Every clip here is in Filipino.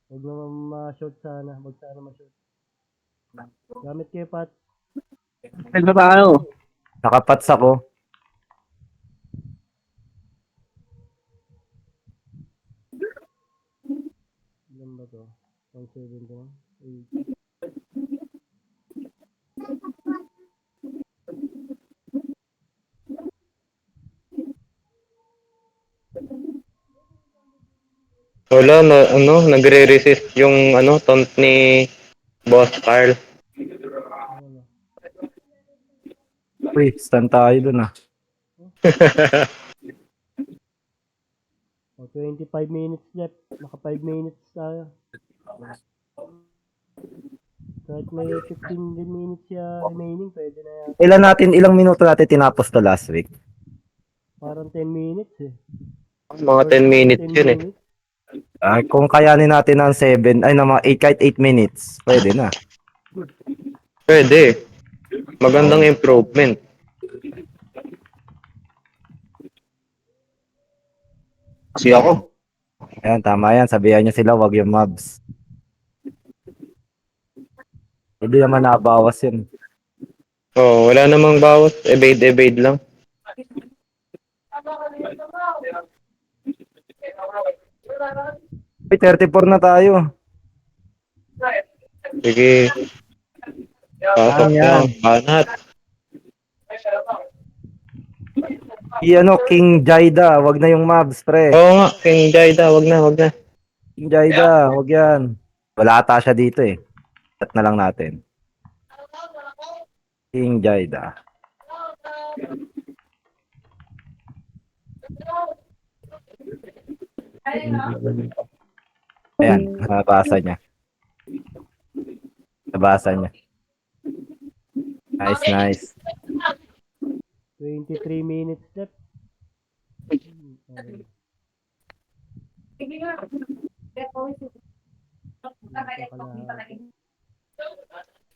Huwag naman ma-short sana. Huwag sana ma-short. Gamit kayo, Pat. Nagba tayo. Nakapats ako. Ilan ba to? 171? 8. Wala na, nagre-resist yung taunt ni Boss Carl. Ano? Uy, stand tayo dun ah. O, 25 minutes left. Naka 5 minutes tayo. Kahit may 15 din minutes siya remaining, pwede na yata. Ilang minuto natin tinapos to last week? Parang 10 minutes eh. Mga 10 minutes 10 yun eh. minutes. Kung kayanin natin ng 7, ay na mga 8, kahit 8 minutes, pwede na. Pwede. Magandang improvement. Kasi ako, Ayan, tama yan. Sabihan nyo sila, wag yung mobs. Hindi naman nabawas yun. wala namang bawas. Evade lang. Uy, 34 na tayo. Sige, pasok Saan yan? lang. Banat. King Jaida, wag na yung mobs, pre. Oo nga, King Jaida, wag na, wag na. King Jaida, wag yan. Wala ata siya dito eh. Chat na lang natin. King Jaida. Ayan, nabasa niya. Nabasa niya. Nice, nice. 23 minutes left. Okay. Kalahati.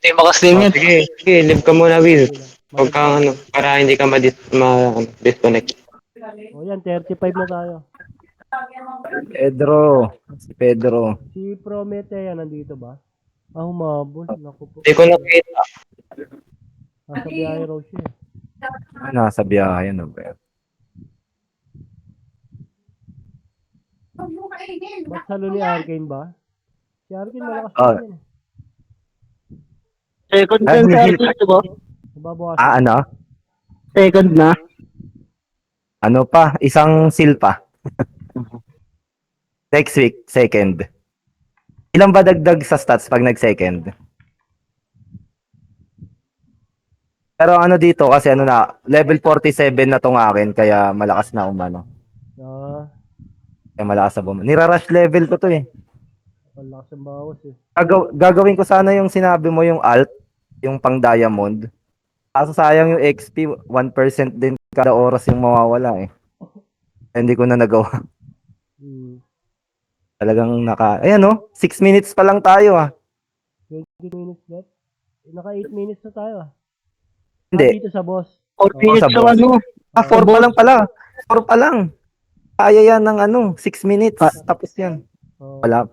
Hindi makasingit. Sige, sige, live ka muna, Will. Okay lang. Huwag kang para hindi ka ma-disconnect. O yan, 35 na tayo. Pedro. Si Pedro. Si Prometea nandito ba? Humabol. Naku po. Hindi ko nakita. Nasa biyahe raw siya eh. Nasa biyahe, no ba? Ba't salo ni Arcane ba? Si Arcane malakas Oh. din yan eh. Second Ay, gen sa hindi. RP, diba? Nababawasan. Ano? Second na. Ano pa? Isang seal pa. Next week, second. Ilan ba dagdag sa stats pag nag-second? Pero ano dito, kasi ano na, level 47 na tong akin, kaya malakas na umano. Ah, Kaya malakas na bumano. Nirarush level ko to eh. malakas ang bawas eh. Gagawin ko sana yung sinabi mo, yung alt, yung pang diamond. Kaso sayang yung XP, 1% din kada oras yung mawawala eh. Hindi ko na nagawa. Talagang ayan oh, 6 minutes pa lang tayo ah. 20 minutes left. Naka 8 minutes na tayo ah. Hindi. Dito sa boss. 4 minutes sa sa boss. ano. 4 pa lang pala. 4 pa lang. Kaya yan ng 6 minutes. Ah. Tapos yan. Oh. Wala.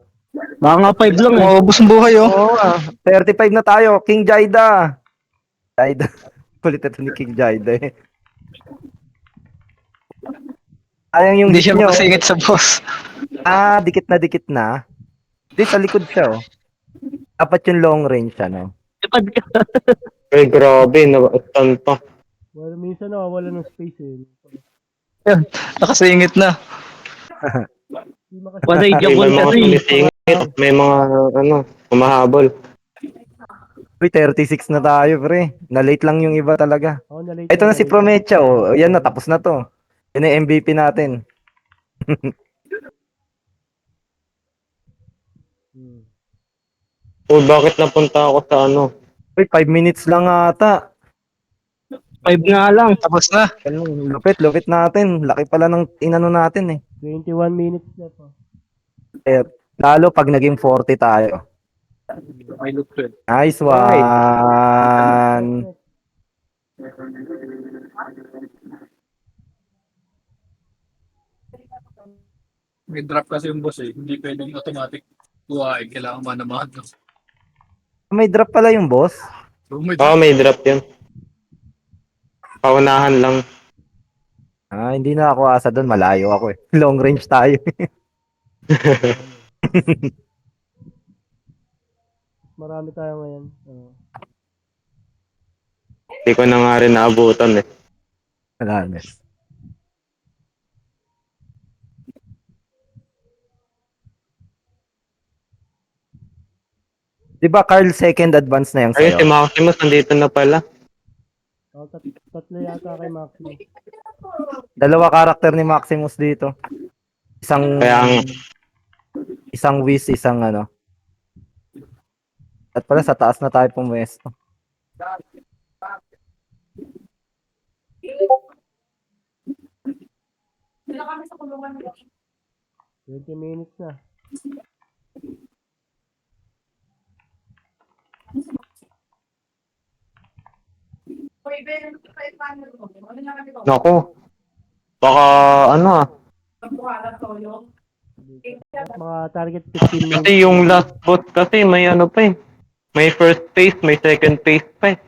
Baka nga 5 lang eh. Maubos ang buhay oh. Oo ah. 35 na tayo. King Jaida. Jaida. Kulit ito ni King Jaida eh. Ayang yung Hindi hit siya nyo. makasingit sa boss. Dikit na dikit na. Di sa likod siya oh. Dapat yung long range ano. Ipad ka. Ay, grabe, na-stun pa. Well, minsan nawawala ng space eh. Yan, nakasingit na. Hindi Paday, May jabon mga kasi. sumisingit, may mga, humahabol. Uy, 36 na tayo pre. Na-late lang yung iba talaga. Oh, na-late Ito lang, na si na-late lang. Promecha oh. Yan na, tapos na to. Yan na yung MVP natin. Bakit napunta ako sa Uy, 5 minutes lang ata. 5 nga lang. Tapos na. Lupit natin. Laki pala ng inano natin eh. 21 minutes left oh. Lalo pag naging 40 tayo. May loot ko. Nice Right. one. May drop kasi yung boss eh. Hindi pwedeng automatic. Buhay, kailangan manamahan. May drop pala yung boss. Oo, may drop yun. Paunahan lang. Ah, hindi na ako asa doon. Malayo ako eh. Long range tayo. Marami tayo ngayon. Hindi ko na nga rin naabutan eh. Wala na. Di ba Carl second advance na yung Ayun, si sa'yo? Maximus nandito na pala. Tatlo yata kay Maximo. Dalawa karakter ni Maximus dito. Isang Kaya ang isang Whis, isang ano. At pala sa taas na tayo pumuesto. Sila kami sa kulungan mo. 20 minutes na. Uy, Ben, paano ito? Ano nga kami ito? Naku. Baka ano ah. Pagbukalan to, yung... Mga target 15 minutes. Kasi yung last boss kasi may ano pa eh. May first phase, may second phase pa eh.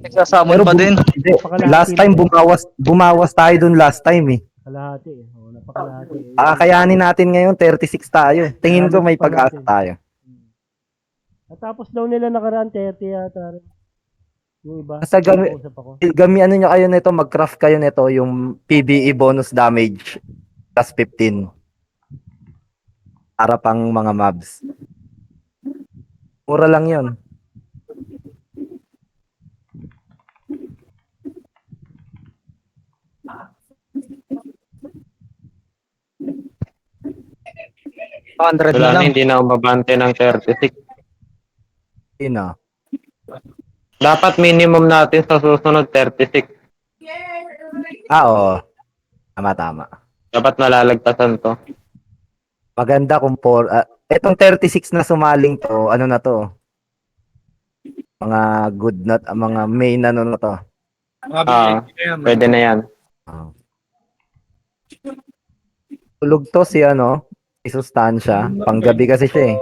Nagsasamon pa din. Hindi. Napakalaki Last time bumawas tayo dun last time eh. Kalahati eh. Oo, napakalahati eh. Kayanin natin ngayon 36 tayo. Tingin ko may pag-asa tayo. At tapos daw nila nakaraan 30 yata rin. Yung iba. Basta Nakausap ako. ano nyo kayo nito, mag-craft kayo nito yung PBE bonus damage plus 15. Para pang mga mobs. Mura lang yun. $100 Wala na na, lang. hindi na umabante ng 36. Yun ah. Dapat minimum natin sa susunod 36. Oo. Tama. Dapat nalalagpasan to. Maganda kung etong 36 na sumaling to, ano na to? Mga good na, mga main ano na to. Pwede na yan. Tulog to si ano, si Sustansya. Panggabi kasi siya eh.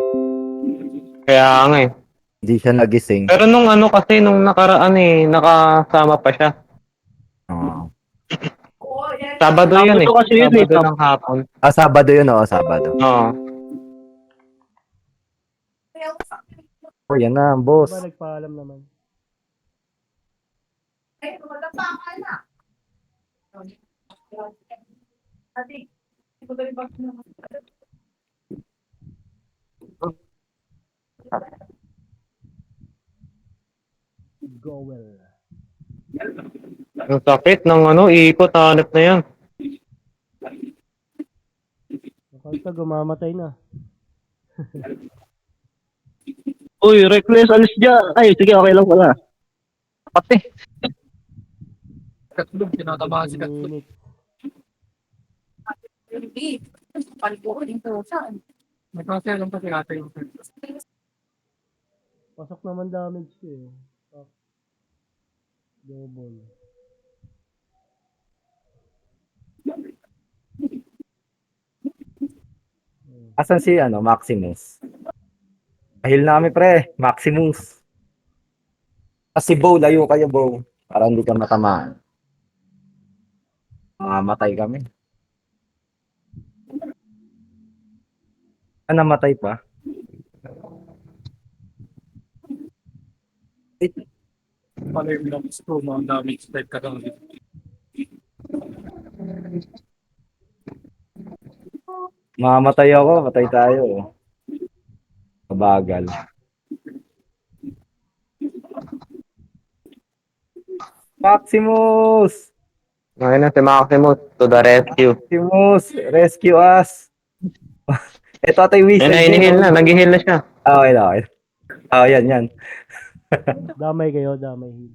Kaya nga eh. Hindi siya nagising. Pero nung ano kasi, nung nakaraan eh, nakasama pa siya. Oo. Sabado yun eh. Sabado kasi yun eh. Sabado ng hapon. Sabado yun oo, Sabado. Oo. Oh, yan na, boss. Diba nagpaalam naman? Ay, magkapaka na. Ate, ito ba yung bag mo? Go well. Ang sakit ng ano, ikot, hanap na yan. Nakalta, gumamatay na. Uy, reckless, alis dyan. Ay, sige, okay lang pala. Pati. Katlog, tinatabahan si 15 Katlog. minutes. Hindi. Palpo din to. Saan? May kasi alam pa si ate yung Pasok naman damage ko eh. Double. Asan si ano, Maximus? Ahil namin pre, Maximus. Si Bow, layo kayo Bow. Para hindi ka matamaan. Mamatay kami. Namatay pa? pala yung damage ko, mga damage type ka lang dito. Mamatay ako, matay tayo. Mabagal. Maximus! Ngayon na si Maximus to the rescue. Maximus, rescue us! Ito atay whistle. Ayun na, inihil na. Nag-heal na siya. Okay. Yan. Damay kayo, damay heal.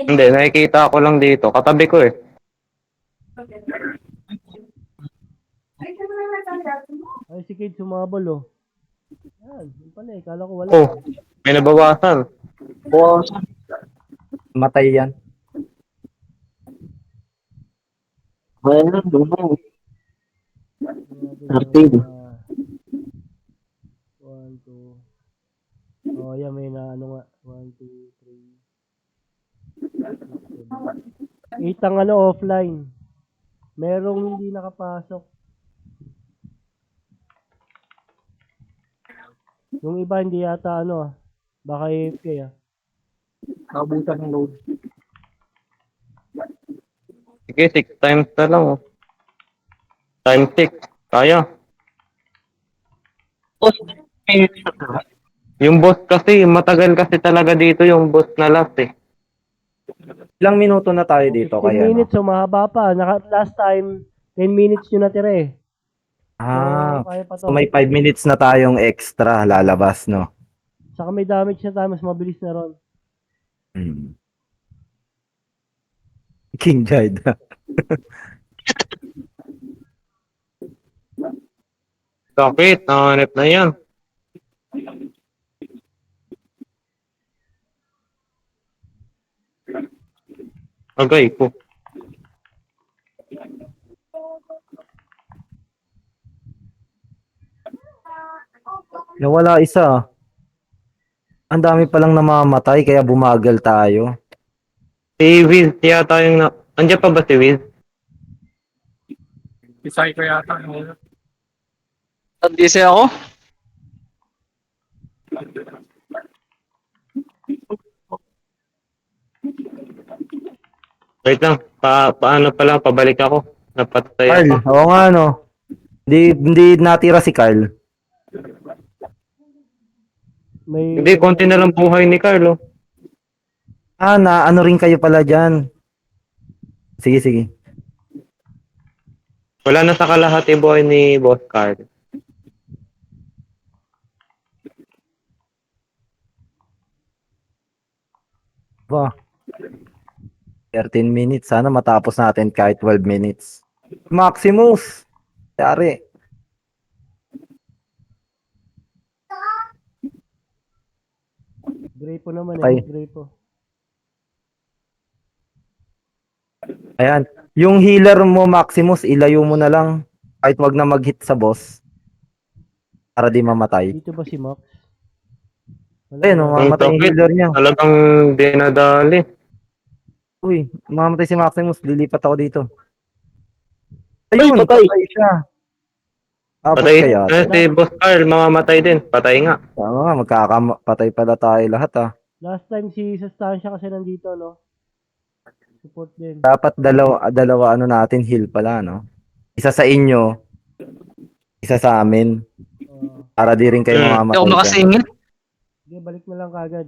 Hindi, nakikita ko lang dito. Katabi ko eh. Ay, si Kid sumabol oh. Yan, yun pala eh. Kala ko wala. Oh, may nabawasan. Matay yan. Well, dumo. Grabe, 13. 1, 2. Oh, yan, may na ano nga. 1, 2, 3. 8 ang ano, offline. Merong hindi nakapasok. Yung iba hindi yata ano, baka AFK ah. Nakabutan ng load. Sige, 6 times na lang. Oh. Time 6. Kaya. Boss, Yung boss kasi, matagal kasi talaga dito yung boss na last eh. Ilang minuto na tayo dito 15 kaya no? minutes, so mahaba pa. Last time, 10 minutes yun natira eh. Ah, So, kaya pa to. so may 5 minutes na tayong extra lalabas, no? Saka may damage na tayo, mas mabilis na ron. Hmm. King Jida. Sakit, nahanap na yan. Agay ko. Nawala isa. Ang dami palang namamatay kaya bumagal tayo. Si Wiz yata yung na... Andiyan pa ba si Wiz? Isay ko yata. No? nandisi ako. Wait lang, paano pa lang, pabalik ako. Napatay Carl, ako. oo nga no. Hindi natira si Carl. Hindi, konti na lang buhay ni Carlo. Ah, na ano rin kayo pala dyan. Sige, sige. Wala na sa kalahati buhay ni Boss Carl. Ba, 13 minutes. Sana matapos natin kahit 12 minutes. Maximus. Yari. Grapo naman Okay. eh, Grapo. Ayan. Yung healer mo, Maximus, ilayo mo na lang. Kahit wag na mag-hit sa boss. Para di mamatay. Dito ba si Max? Wala, Ayun, wala. mamatay yung Ang sakit. healer niya. Talagang dinadali. Uy, mamatay si Maximus. Lilipat ako dito. Ayun, patay. patay siya. Tapos Patay. kaya. Si Boss Carl, mamamatay din. Patay nga. Tama nga, magkakapatay pala tayo lahat ah. Last time si Sustancia kasi nandito, no? Support din. Dapat dalawa ano natin heal pala, no? Isa sa inyo, isa sa amin. Para di rin kayo Hmm. Hindi ako mamamatay dyan. makasingil. Sige, balik na lang kagad.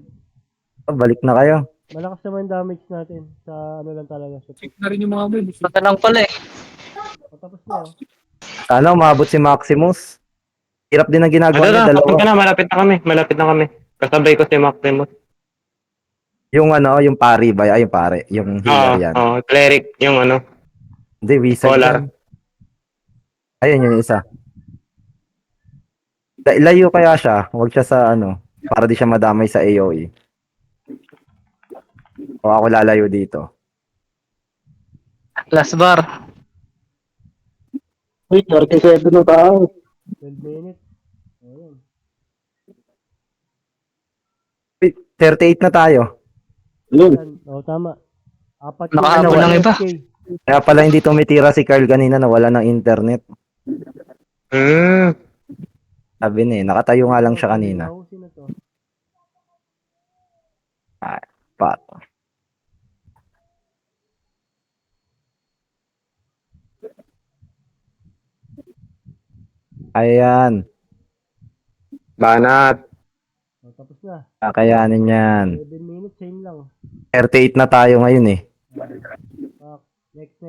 Balik na kayo. Malakas naman damage natin sa ano lang talaga. Check na rin yung mga moves. Basta lang pala eh. Patapos na, oh. Sana umabot si Maximus. Hirap din ang ginagawa Ano niya, na, kapag dalawa. ka na, malapit na kami. Malapit na kami. Kasabay ko si Maximus. Yung ano, yung pari ba? Ay, yung pare. Yung healer yan. Cleric, yung ano. Hindi, wizard Scholar. yan. Ayun yung isa. Layo kaya siya. Huwag siya sa ano, para di siya madamay sa AoE. O ako lalayo dito. Last bar. Uy, 37 na tao. 12 minutes. Ayun. 38 na tayo. Yan. Oh, tama. Apat yung Nakahabol ano, ng iba. FK. Kaya pala hindi tumitira si Carl kanina na wala ng internet. Sabi niya, nakatayo nga lang siya kanina. Sino to? Pat. Ayan. Banat. Oh, tapos na. Kakayanin yan. 7 minutes, same lang. 38 na tayo ngayon eh. Next.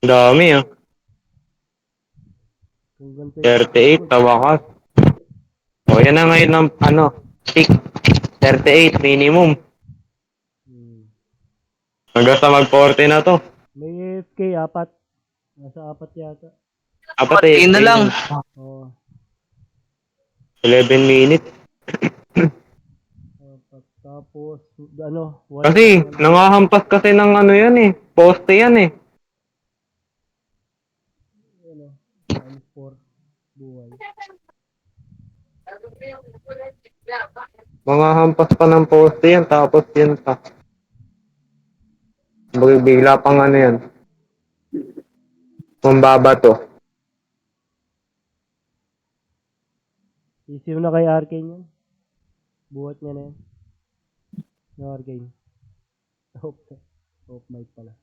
Dami ah. Kung ganito 38, tawakas. O, yan na ngayon ng ano, peak. 38 minimum. Hanggang sa mag-40 na to. May FK, apat. Nasa apat yata. Apat Pati na lang. Oh. 11 minutes. Tapos, ano, Kasi, nangahampas kasi ng ano yan eh. Poste yan eh. ano, times 4 buhay. Mga hampas pa ng poste yan, tapos yun pa. Bigla pang ano yan. Kumbaba to. Isip na kay Arcane yan. Buhat niya na yan. No, Arcane. Hope, hope might pala.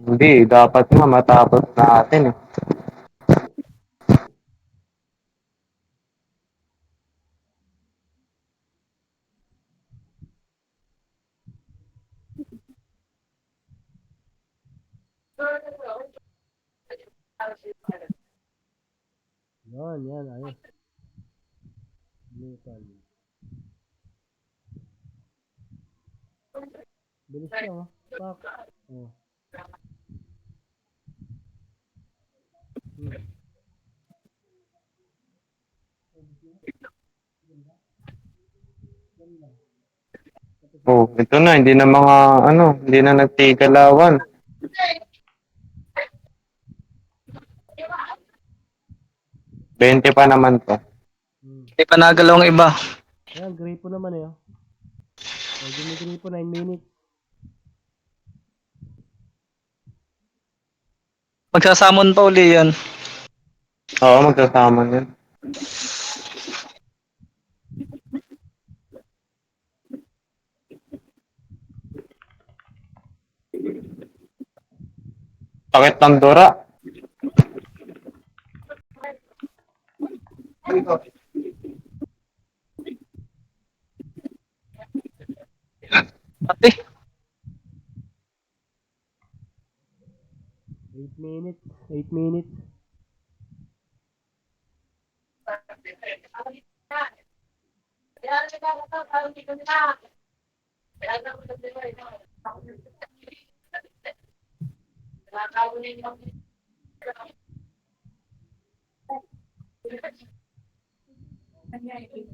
Hindi, dapat nga matapos natin eh. Yan, ayos. Brutal. Bilis lang, oh. Pak. Oh. Oh, ito na, hindi na mga, ano, hindi na nagtigalawan. Bente pa naman to. Hindi pa nagalaw ang iba. Ayan, gripo naman eh, oh. Medyo may gripo, 9 minutes. Magsasamon pa uli yan. Oo, magsasama yun. Sakit ng dura. Pati. 8 minutes. 8 minutes.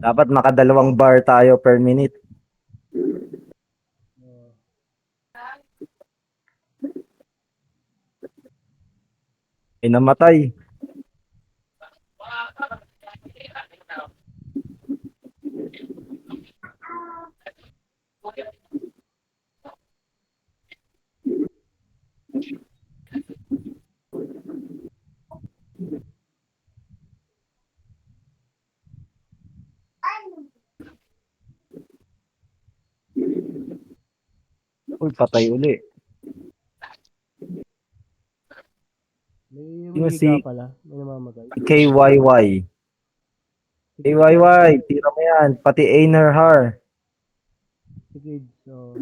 Dapat makadalawang bar tayo per minute. May namatay. Uy, patay uli. May Yung Wigiga si pala. May namamatay. KYY. KYY, tira mo yan. Pati Einer Har. Si Kids, so...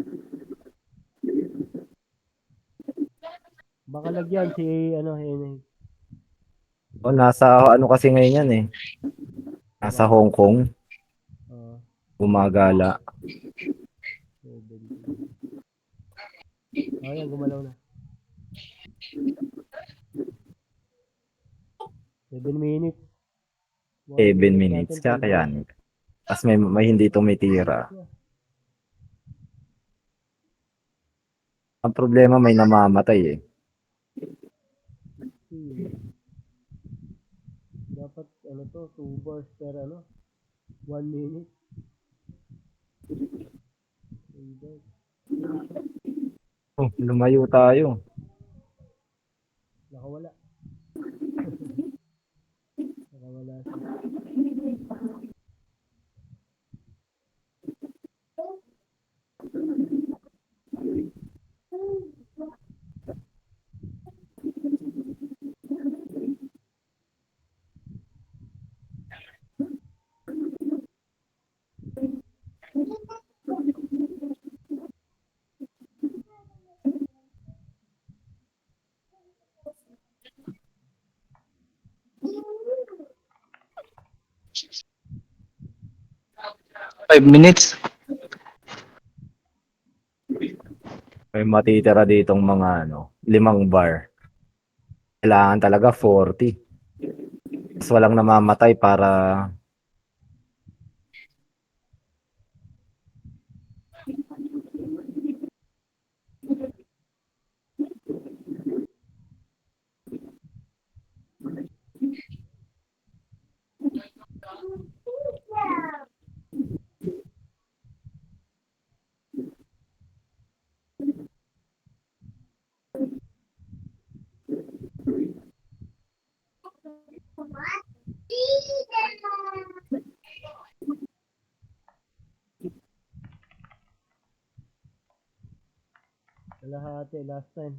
Baka lagyan si, ano, O, nasa ano kasi ngayon yan eh. Nasa Hong Kong. Gumagala. 7. Ayan, gumalaw na. 7 minutes. 7 minutes. Kakayan. Tapos may hindi tumitira. Ang problema may namamatay eh. Dapat, ano to, 2 bars per, 1 minute. 3 bars. Oh, lumayo tayo. Nakawala. Nakawala siya. Five minutes. May matitira ditong mga ano, 5 bar. Kailangan talaga 40. Tapos walang namamatay para Kalahati, last time.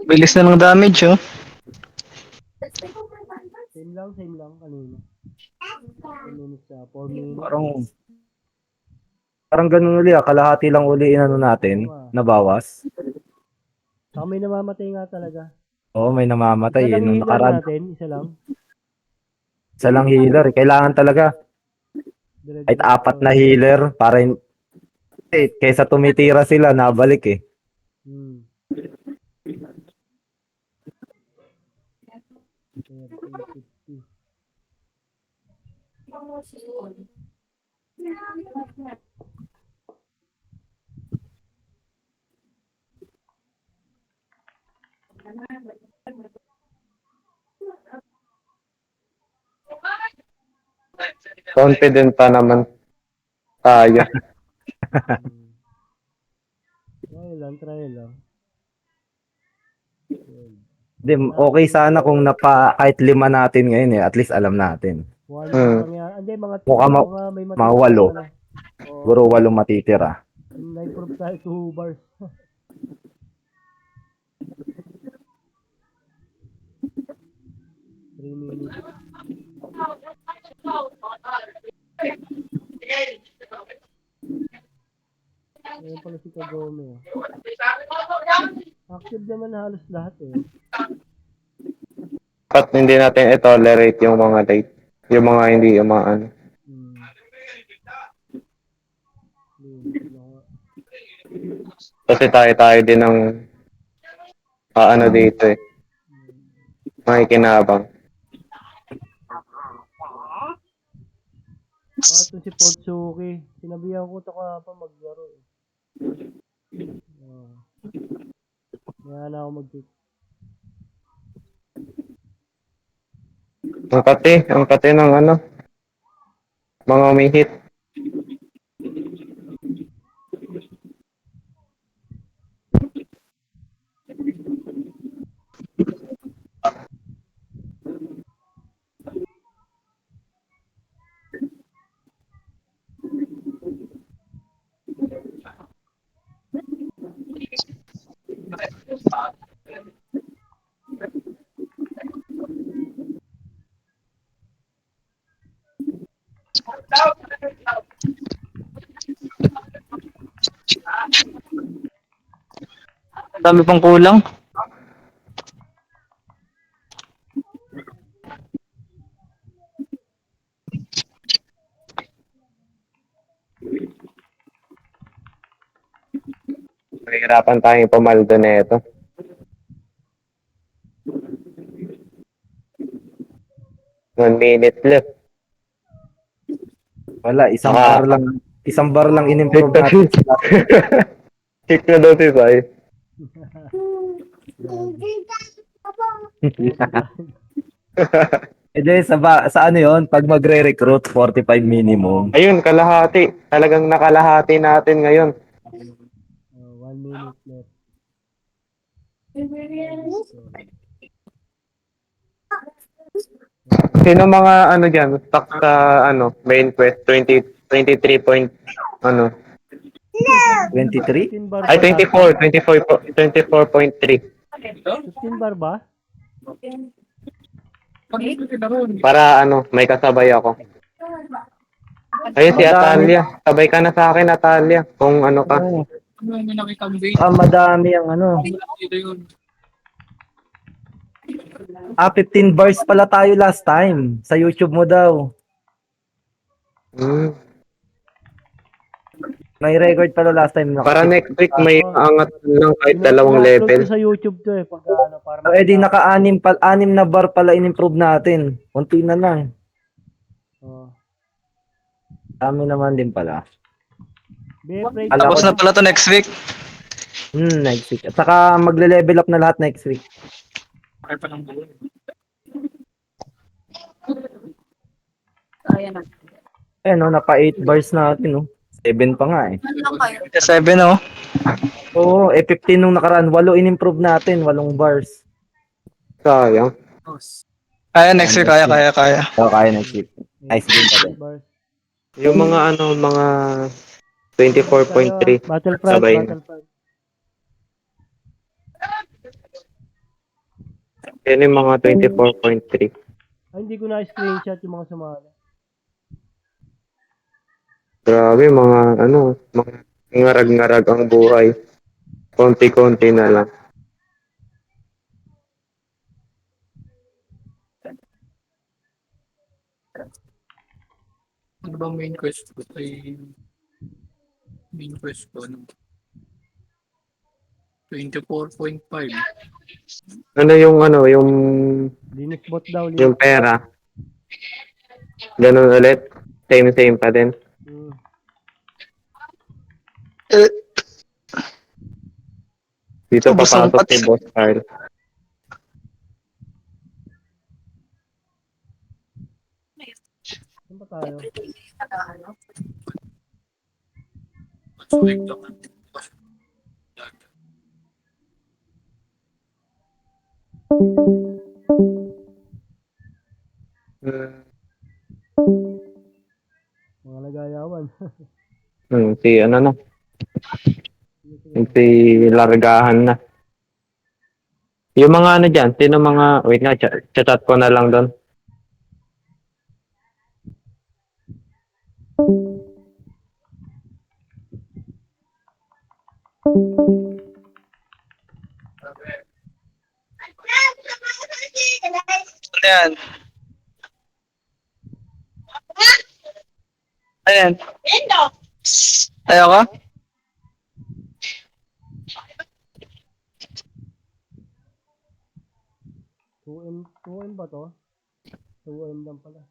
Bilis na ng damage, oh. Same lang kanina. 10 minutes 4 minutes. parang ganun uli kalahati lang uli inano natin, Oo nga. nabawas. Saka may namamatay nga talaga. Oo, may namamatay Isa lang nung healer nakaraan. natin, isa lang. Isa lang healer, kailangan talaga kahit 4 na healer para kaysa tumitira sila nabalik eh. Hmm. 30, 50. Confident pa naman tayo. Try lang. Di, okay sana kung kahit 5 natin ngayon eh, at least alam natin. One Hmm. mangyari. Hindi, mga Mukhang mga may mga matitira 8. ano. Oo, Siguro 8 matitira. na-improve tayo 2 bars. 3 minutes. Ayun pala si Kagome. Active naman halos lahat eh. Dapat hindi natin i-tolerate yung mga late. Yung mga hindi umaan. Hmm. Kasi tayo din ng ano dito eh. Makikinabang. Ito si Potsuki. Sinabihan ko ito pa maglaro eh. Kaya na ako mag-pick. Ang kate ng ano, mga umihit. Dami pang kulang. Mahirapan tayong pumaldo na ito. One minute left. Wala, isang bar lang in-improve natin. Kick na daw si Sai. Sa ano yon pag magre-recruit, 45 minimum. Ayun, kalahati. Talagang nakalahati natin ngayon. 1 minute left. Sino mga ano dyan, stuck sa ano, main quest, 23 point, ano, 23? 15 bar Ay, ba last 24. time? 24.3. 15 bar ba? Para ano, may kasabay ako. Ayun si Madami. Atalia. Sabay ka na sa akin, Atalia. Kung ano ka. Oo. Ano may nakitang base? Madami ang ano. Ito yun. 15 bars pala tayo last time. Sa YouTube mo daw. Hmm. May record pala last time. Para next week may Oo. angat lang kahit dalawang Ina-upload level. ko sa YouTube to eh, pag ano, para Eh di makita. naka-anim na bar pala in-improve natin. Konti na lang. Oh. Dami naman din pala. BF Alam Tapos ko, na pala to next week. next week. At saka magle-level up na lahat next week. Kaya pa ng buo. Ayan na. Eh no, napa 8 bars natin no. 7 pa nga eh. Ano lang kayo? 7 oh. Oo, 15 nung nakaraan. 8 in-improve natin. 8 bars. Sayang. Kaya next week, kaya. So, kaya next week. Nice game pa din. bars. Yung mga ano, mga 24.3. Battlefront, Sabay na. Battlefront. Yan yung mga 24.3. Ay, hindi ko na-screenshot yung mga sumali. Grabe, mga ano, mga ngarag-ngarag ang buhay. Konti-konti na lang. Ano ba main quest ko? Main quest ko, ano? 24.5. Ano yung ano, yung Linux bot daw, yung Linux. pera. Ganun ulit. Same pa din. Hmm. Dito Ubus ang papasok si pats. Boss Carl. Saan ba tayo? Like lang. Mga nagayawan. Si ano na. Si largahan na. Yung mga ano dyan, sino mga, wait nga, chat ko na lang doon. Ano yan? Ayan. Ayaw ka? M 2M ba to? 2M lang pala.